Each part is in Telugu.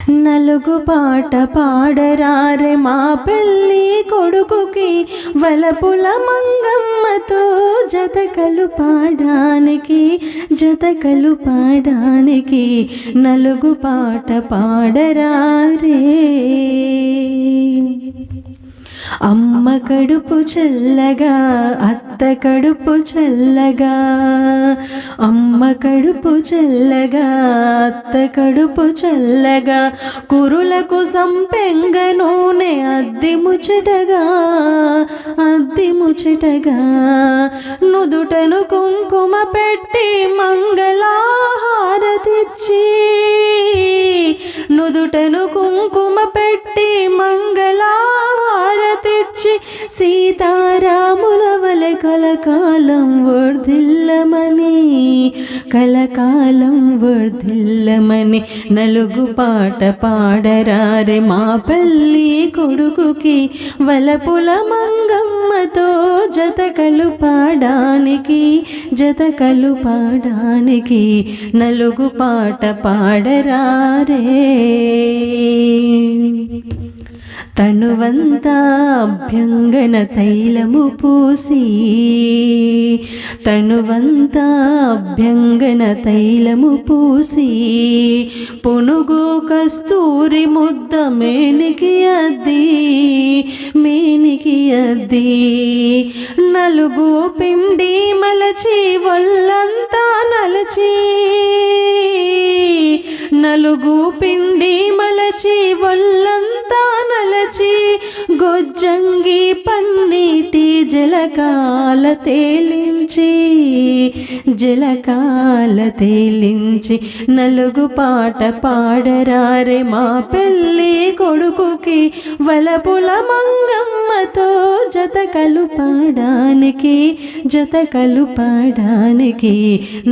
నలుగు పాట పాడరారే మా పెళ్ళి కొడుకుకి వలపుల మంగమ్మతో జతకలు పాడానికి నలుగు పాట పాడరారే. అమ్మ కడుపు చల్లగా అత్త కడుపు చల్లగా, అమ్మ కడుపు చల్లగా అత్త కడుపు చల్లగా, కురులకు సంపెంగ నూనె అద్ది ముచ్చటగా, నుదుటను కుంకుమ పెట్టి మంగళహారతిచ్చి, నుదుటను కుంకుమ పెట్టి మంగళహారతిచ్చి, సీతారాముల వలె కలకాలం వర్ధిల్లమని నలుగు పాట పాడరారే మా పెళ్ళి కొడుకుకి వలపుల మంగమ్మతో జతకలు పాడానికి నలుగు పాట పాడరారే. తనువంతా అభ్యంగన తైలము పూసి, తనువంతా అభ్యంగన తైలము పూసి, పునుగు కస్తూరి ముద్ద మేనికి అద్ది, నలుగు పిండి మలచి ఒళ్ళంతా నలచి, నలుగు పిండి మలచి ఒళ్ళంతా నలచి, గొజ్జంగి పన్నీటి జలకాల తేలించి నలుగు పాట పాడరారే మా పెళ్ళి కొడుకుకి వలపుల మంగమ్మతో జతకలు పాడానికి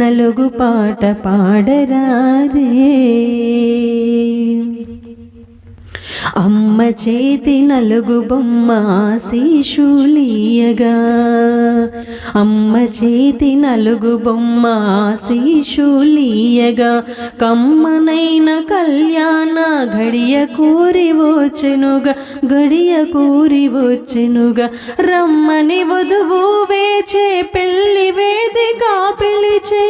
నలుగు పాట పాడరారే. అమ్మ చేతి నలుగు బొమ్మ ఆశీషులీయగా, అమ్మ చేతి నలుగు బొమ్మ ఆశీషులీయగా, కమ్మనైన కళ్యాణ గడియ కూరి వచ్చెనుగా, రమ్మని వధువు వేచే పెళ్లి వేదిక పిలిచే,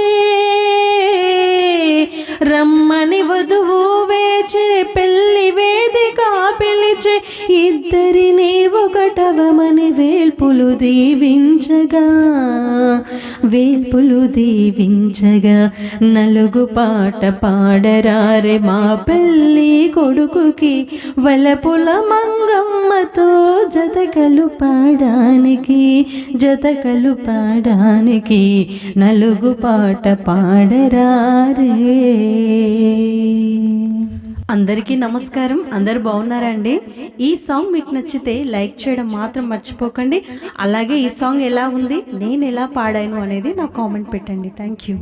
రమ్మని వధువు వేచే పెళ్లి వేదిక పిలిచే, ఇద్దరిని ఒకటవమని వేల్పులు దీవించగా నలుగు పాట పాడరారే మా పెళ్ళి కొడుకుకి వలపుల మంగమ్మతో జతకలు పాడానికి నలుగు పాట పాడరారే. అందరికీ నమస్కారం. అందరు బాగున్నారా అండి? ఈ సాంగ్ మీకు నచ్చితే లైక్ చేయడం మాత్రం మర్చిపోకండి. అలాగే ఈ సాంగ్ ఎలా ఉంది, నేను ఎలా పాడాను అనేది నాకు కామెంట్ పెట్టండి. Thank you.